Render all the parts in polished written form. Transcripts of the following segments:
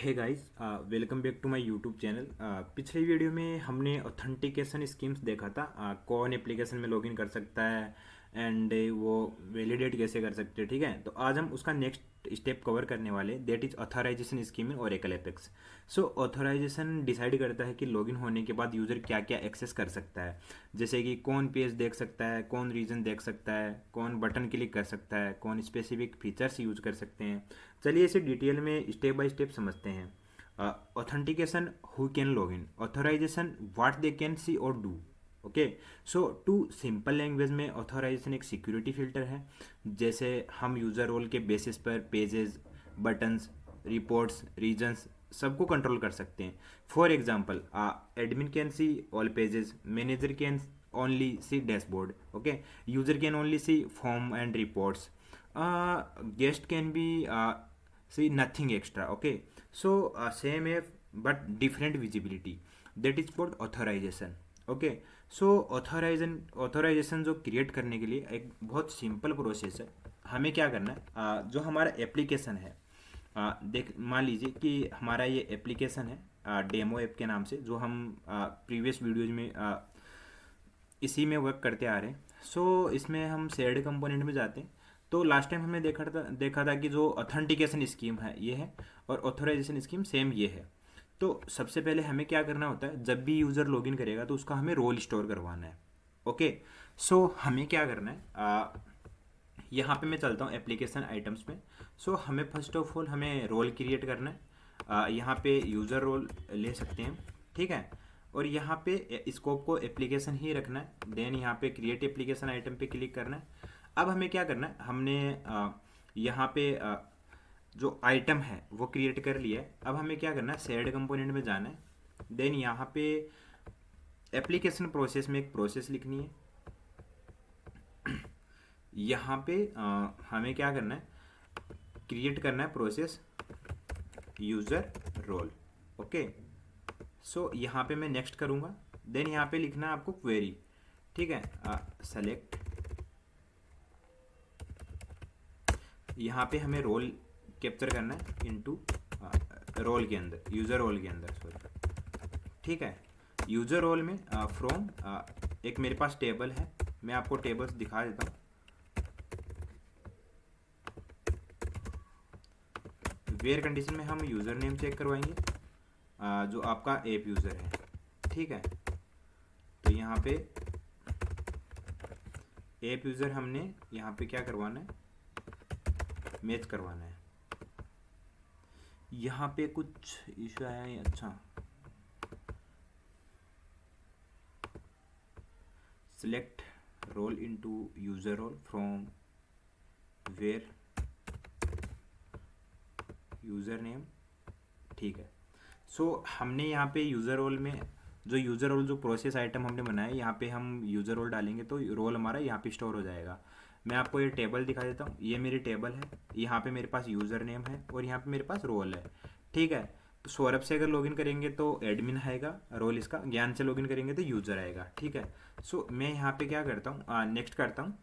Hey guys, welcome back to my YouTube channel. पिछले video में हमने ऑथेंटिकेशन स्कीम्स देखा था। कौन एप्लीकेशन में लॉगिन कर सकता है एंड वो वैलिडेट कैसे कर सकते हैं। ठीक है, तो आज हम उसका नेक्स्ट स्टेप कवर करने वाले, that is authorization scheme in Oracle APEX. So authorization decide करता है कि लॉगिन होने के बाद यूज़र क्या क्या एक्सेस कर सकता है, जैसे कि कौन पेज देख सकता है, कौन रीजन देख सकता है, कौन बटन क्लिक कर सकता है, कौन स्पेसिफिक फीचर्स यूज़ कर सकते हैं। चलिए इसे डिटेल में स्टेप बाय स्टेप समझते हैं। Authentication, who can log in, authorization, what they can see और do. Okay, so to simple language में ऑथराइजेशन एक सिक्योरिटी फिल्टर है। जैसे हम यूज़र रोल के बेसिस पर पेजेस, बटन्स, रिपोर्ट्स, रीजन्स सबको कंट्रोल कर सकते हैं। For example, admin can see all pages, manager can only see dashboard, okay, user can only see form and reports, guest can be see nothing extra. Okay, so same if but different visibility, that is called authorization. Okay, so authorization जो create करने के लिए एक बहुत simple process है। हमें क्या करना है, जो हमारा एप्लीकेशन है, देख मान लीजिए कि हमारा ये एप्लीकेशन है डेमो ऐप के नाम से, जो हम प्रीवियस वीडियोज में इसी में वर्क करते आ रहे हैं। सो इसमें हम शेयर्ड कंपोनेंट में जाते हैं। तो लास्ट टाइम हमने देखा था कि जो ऑथेंटिकेशन स्कीम है ये है, और ऑथराइजेशन स्कीम सेम ये है। तो सबसे पहले हमें क्या करना होता है, जब भी यूज़र लॉगिन करेगा तो उसका हमें रोल स्टोर करवाना है। ओके, सो हमें क्या करना है, यहाँ पे मैं चलता हूँ एप्लीकेशन आइटम्स में। सो हमें फर्स्ट ऑफ ऑल हमें रोल क्रिएट करना है। यहाँ पे यूज़र रोल ले सकते हैं, ठीक है। और यहाँ पे स्कोप को एप्लीकेशन ही रखना है। देन यहाँ पे क्रिएट एप्लीकेशन आइटम पे क्लिक करना है। अब हमें क्या करना है, हमने यहाँ पे जो आइटम है वो क्रिएट कर लिया है। अब हमें क्या करना है, शेयर्ड कंपोनेंट में जाना है। देन यहाँ पे एप्लीकेशन प्रोसेस में एक प्रोसेस लिखनी है। यहाँ पे हमें क्या करना है, क्रिएट करना है प्रोसेस यूज़र रोल। ओके, सो यहाँ पे मैं नेक्स्ट करूँगा। देन यहाँ पे लिखना है आपको क्वेरी, ठीक है। सेलेक्ट, यहाँ पे हमें रोल कैप्चर करना है इनटू रोल के अंदर, यूज़र रोल के अंदर, सॉरी, ठीक है। यूज़र रोल में फ्रॉम एक मेरे पास टेबल है, मैं आपको टेबल्स दिखा देता हूँ। वेयर कंडीशन में हम यूज़र नेम चेक करवाएंगे, जो आपका ऐप यूज़र है, ठीक है। तो यहाँ पे ऐप यूज़र हमने यहाँ पे क्या करवाना है, मैच करवाना है। यहाँ पे कुछ इशू आया है, अच्छा, select role into user role from where user name, ठीक है। सो हमने यहाँ पे यूज़र रोल में जो यूज़र रोल जो प्रोसेस आइटम हमने बनाया, यहाँ पे हम यूज़र रोल डालेंगे तो रोल हमारा यहाँ पे स्टोर हो जाएगा। मैं आपको ये टेबल दिखा देता हूँ। ये मेरी टेबल है, यहाँ पे मेरे पास यूज़र नेम है और यहाँ पे मेरे पास रोल है, ठीक है। तो सौरभ से अगर लॉगिन करेंगे तो एडमिन आएगा रोल इसका, ज्ञान से लॉगिन करेंगे तो यूज़र आएगा, ठीक है। सो मैं यहाँ पे क्या करता हूँ, नेक्स्ट करता हूँ।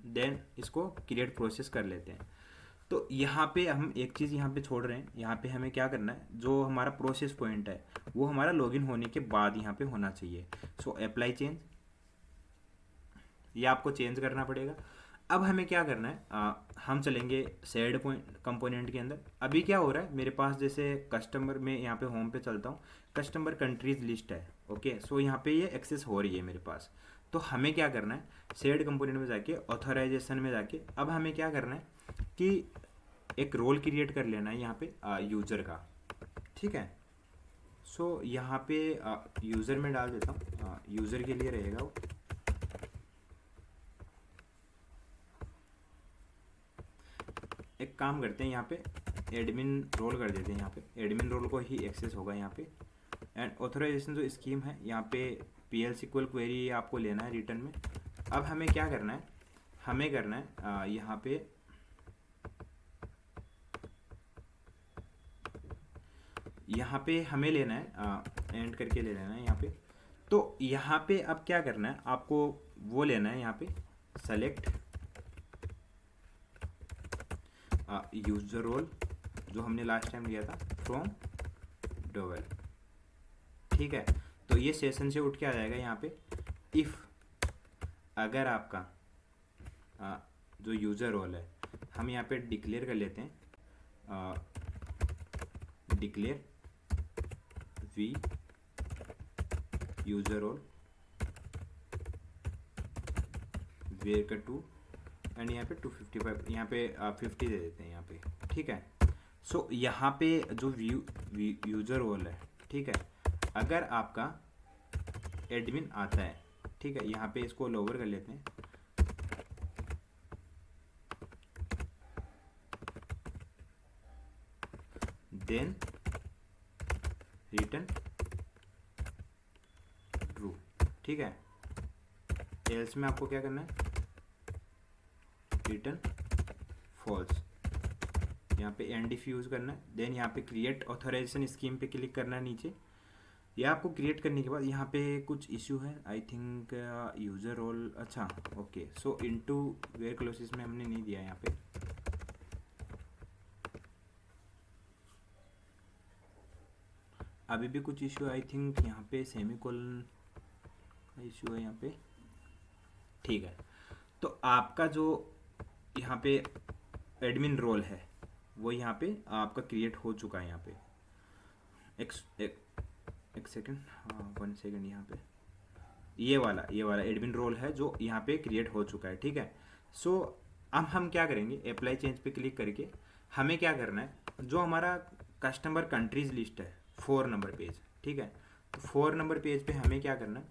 देन इसको क्रिएट प्रोसेस कर लेते हैं। तो यहाँ पे हम एक चीज़ यहाँ पे छोड़ रहे हैं, यहाँ पे हमें क्या करना है, जो हमारा प्रोसेस पॉइंट है वो हमारा लॉगिन होने के बाद यहाँ पे होना चाहिए। सो अप्लाई चेंज, ये आपको चेंज करना पड़ेगा। अब हमें क्या करना है, हम चलेंगे शेयर्ड कंपोनेंट के अंदर। अभी क्या हो रहा है मेरे पास, जैसे कस्टमर में यहाँ पे होम पे चलता हूँ, कस्टमर कंट्रीज लिस्ट है, ओके। सो यहाँ पे ये एक्सेस हो रही है मेरे पास। तो हमें क्या करना है, शेयर्ड कंपोनेंट में जाके ऑथराइजेशन में जाके अब हमें क्या करना है कि एक रोल क्रिएट कर लेना है यहाँ पे यूज़र का, ठीक है। सो यहाँ पे यूज़र में डाल देता हूँ, यूज़र के लिए रहेगा वो। एक काम करते हैं, यहाँ पे एडमिन रोल कर देते हैं, यहाँ पे एडमिन रोल को ही एक्सेस होगा यहाँ पे। एंड ऑथराइजेशन जो स्कीम है यहाँ पे PL SQL क्वेरी आपको लेना है रिटर्न में। अब हमें क्या करना है, हमें करना है यहाँ पे हमें लेना है एंड करके ले लेना है यहाँ पे। तो यहाँ पे अब क्या करना है, आपको वो लेना है यहाँ पे सेलेक्ट यूज़र रोल जो हमने लास्ट टाइम लिया था फ्रॉम डोवेल, ठीक है। तो ये सेशन से उठ के आ जाएगा यहाँ पे इफ़, अगर आपका जो यूज़र रोल है हम यहाँ पे डिक्लेयर कर लेते हैं, declare v user role where का 2 एंड यहाँ पे 255, यहाँ पे 50 दे देते हैं यहाँ पे, ठीक है। सो यहाँ पे जो यूज़र रोल है, ठीक है, अगर आपका एडमिन आता है, ठीक है, यहाँ पे इसको लोअर कर लेते हैं, देन रिटर्न ट्रू, ठीक है। एल्स में आपको क्या करना है, रिटर्न फॉल्स, यहाँ पे एंड इफ यूज़ करना है। देन यहाँ पे क्रिएट ऑथराइजेशन स्कीम पे क्लिक करना है नीचे। यह आपको क्रिएट करने के बाद यहाँ पे कुछ इश्यू है, आई थिंक यूज़र रोल, अच्छा okay. So into where clauses में हमने नहीं दिया यहाँ पे, अभी भी कुछ इश्यू, आई थिंक यहाँ पे सेमीकोलन इश्यू है यहाँ पे, ठीक है। तो आपका जो यहाँ पे एडमिन रोल है वो यहाँ पे आपका क्रिएट हो चुका है। यहाँ पे एक सेकेंड, हाँ 1 सेकेंड, यहाँ पे ये वाला एडमिन रोल है जो यहाँ पे क्रिएट हो चुका है, ठीक है। सो अब हम क्या करेंगे, अप्लाई चेंज पे क्लिक करके हमें क्या करना है, जो हमारा कस्टमर कंट्रीज लिस्ट है 4 नंबर पेज, ठीक है। तो 4 नंबर पेज पे हमें क्या करना है,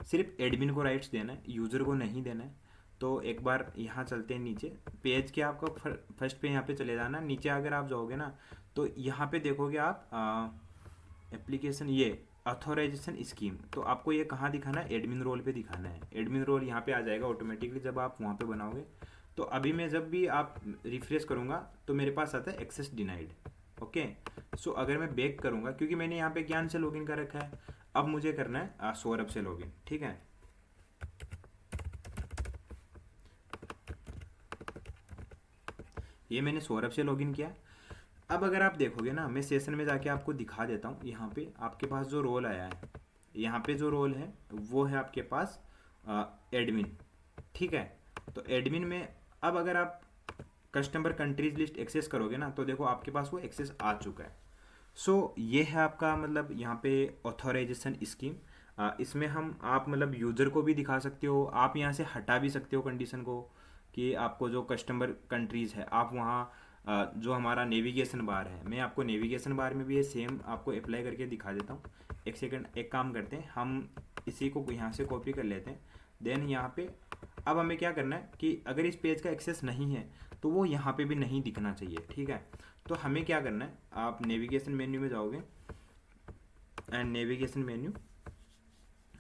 सिर्फ एडमिन को राइट्स देना है, यूज़र को नहीं देना है। तो एक बार यहाँ चलते हैं नीचे पेज के, आपको फर्स्ट पे यहाँ पे चले जाना। नीचे अगर आप जाओगे ना तो यहाँ पे देखोगे आप एप्लीकेशन, ये ऑथोराइजेशन स्कीम, तो आपको ये कहाँ दिखाना है, एडमिन रोल पे दिखाना है। एडमिन रोल यहाँ पे आ जाएगा ऑटोमेटिकली जब आप वहाँ पे बनाओगे। तो अभी मैं जब भी आप रिफ्रेश करूँगा तो मेरे पास आता है एक्सेस डिनाइड, ओके। सो अगर मैं बैक करूँगा, क्योंकि मैंने यहाँ पे ज्ञान से लॉगिन कर रखा है, अब मुझे करना है सौरभ से लॉगिन, ठीक है। ये मैंने सौरभ से लॉगिन किया। अब अगर आप देखोगे ना, मैं सेशन में जाके आपको दिखा देता हूँ। यहाँ पे आपके पास जो रोल आया है, यहाँ पे जो रोल है वो है आपके पास एडमिन, ठीक है। तो एडमिन में अब अगर आप कस्टमर कंट्रीज लिस्ट एक्सेस करोगे ना तो देखो आपके पास वो एक्सेस आ चुका है। सो ये है आपका मतलब यहाँ पे ऑथोराइजेशन स्कीम। इसमें हम आप मतलब यूज़र को भी दिखा सकते हो, आप यहाँ से हटा भी सकते हो कंडीशन को कि आपको जो कस्टमर कंट्रीज़ है आप वहाँ जो हमारा नेविगेशन बार है, मैं आपको नेविगेशन बार में भी ये सेम आपको अप्लाई करके दिखा देता हूँ। एक सेकंड, एक काम करते हैं, हम इसी को यहाँ से कॉपी कर लेते हैं। देन यहाँ पे अब हमें क्या करना है कि अगर इस पेज का एक्सेस नहीं है तो वो यहाँ पे भी नहीं दिखना चाहिए, ठीक है। तो हमें क्या करना है, आप नेविगेशन मेन्यू में जाओगे एंड नेविगेशन मेन्यू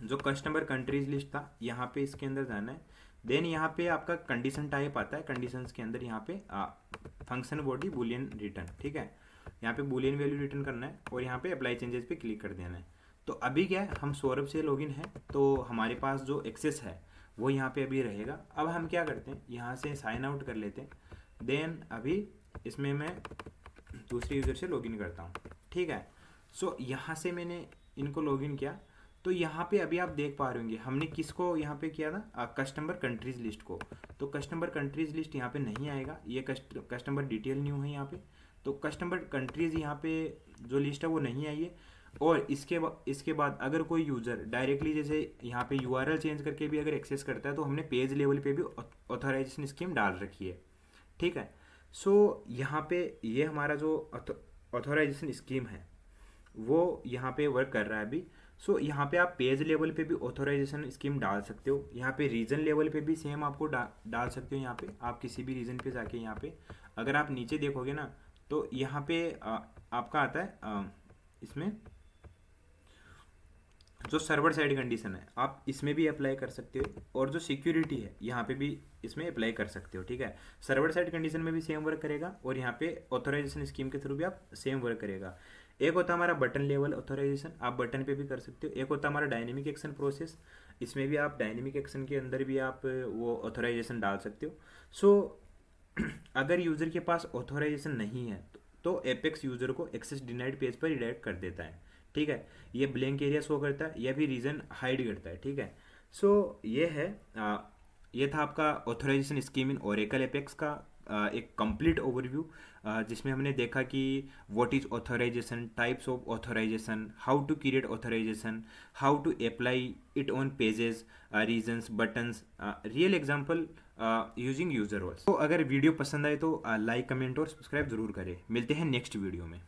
जो कस्टमर कंट्रीज लिस्ट था यहाँ पे इसके अंदर जाना है। देन यहाँ पे आपका कंडीशन टाइप आता है, कंडीशंस के अंदर यहाँ पे फंक्शन बॉडी बुलियन रिटर्न, ठीक है। यहाँ पे बुलियन वैल्यू रिटर्न करना है और यहाँ पे अप्लाई चेंजेस पे क्लिक कर देना है। तो अभी क्या है, हम सौरभ से लॉगिन है तो हमारे पास जो एक्सेस है वो यहाँ पे अभी रहेगा। अब हम क्या करते हैं, यहाँ से साइन आउट कर लेते हैं। देन अभी इसमें मैं दूसरे यूज़र से लॉगिन करता हूँ, ठीक है। सो यहाँ से मैंने इनको लॉगिन किया तो यहाँ पे अभी आप देख पा रहे होंगे हमने किसको यहाँ पे किया था, कस्टमर कंट्रीज लिस्ट को। तो कस्टमर कंट्रीज लिस्ट यहाँ पे नहीं आएगा, ये कस्टमर डिटेल न्यू है यहाँ पे। तो कस्टमर कंट्रीज यहाँ पे जो लिस्ट है वो नहीं आई है। और इसके बाद अगर कोई यूज़र डायरेक्टली जैसे यहाँ पे यूआरएल चेंज करके भी अगर एक्सेस करता है तो हमने पेज लेवल पे भी ऑथराइजेशन स्कीम डाल रखी है, ठीक है। सो यहाँ पे ये हमारा जो ऑथराइजेशन स्कीम है वो यहाँ पे वर्क कर रहा है अभी। सो यहाँ पे आप पेज लेवल पे भी ऑथराइजेशन स्कीम डाल सकते हो, यहाँ पे रीजन लेवल पे भी सेम आपको डाल सकते हो। यहाँ पे आप किसी भी रीजन पे जाके यहाँ पे अगर आप नीचे देखोगे ना तो यहाँ पे आपका आता है इसमें जो सर्वर साइड कंडीशन है आप इसमें भी अप्लाई कर सकते हो और जो सिक्योरिटी है यहाँ पे भी इसमें अप्लाई कर सकते हो, ठीक है। सर्वर साइड कंडीशन में भी सेम वर्क करेगा और यहाँ पे ऑथराइजेशन स्कीम के थ्रू भी आप सेम वर्क करेगा। एक होता है हमारा बटन लेवल ऑथराइजेशन, आप बटन पे भी कर सकते हो। एक होता है हमारा डायनेमिक एक्शन प्रोसेस, इसमें भी आप डायनेमिक एक्शन के अंदर भी आप वो ऑथराइजेशन डाल सकते हो। सो अगर यूज़र के पास ऑथराइजेशन नहीं है तो एपेक्स यूज़र को एक्सेस डिनाइड पेज पर रिडायरेक्ट कर देता है। ठीक है, ये ब्लैंक एरिया शो करता है, यह भी रीजन हाइड करता है। ठीक है, सो ये है ये था आपका authorization scheme in Oracle APEX का एक कंप्लीट ओवरव्यू, जिसमें हमने देखा कि what is authorization, types of authorization, how to create authorization, how to apply it on pages, regions, buttons, real example using user words. तो अगर वीडियो पसंद आए तो लाइक, कमेंट और सब्सक्राइब जरूर करें। मिलते हैं नेक्स्ट वीडियो में।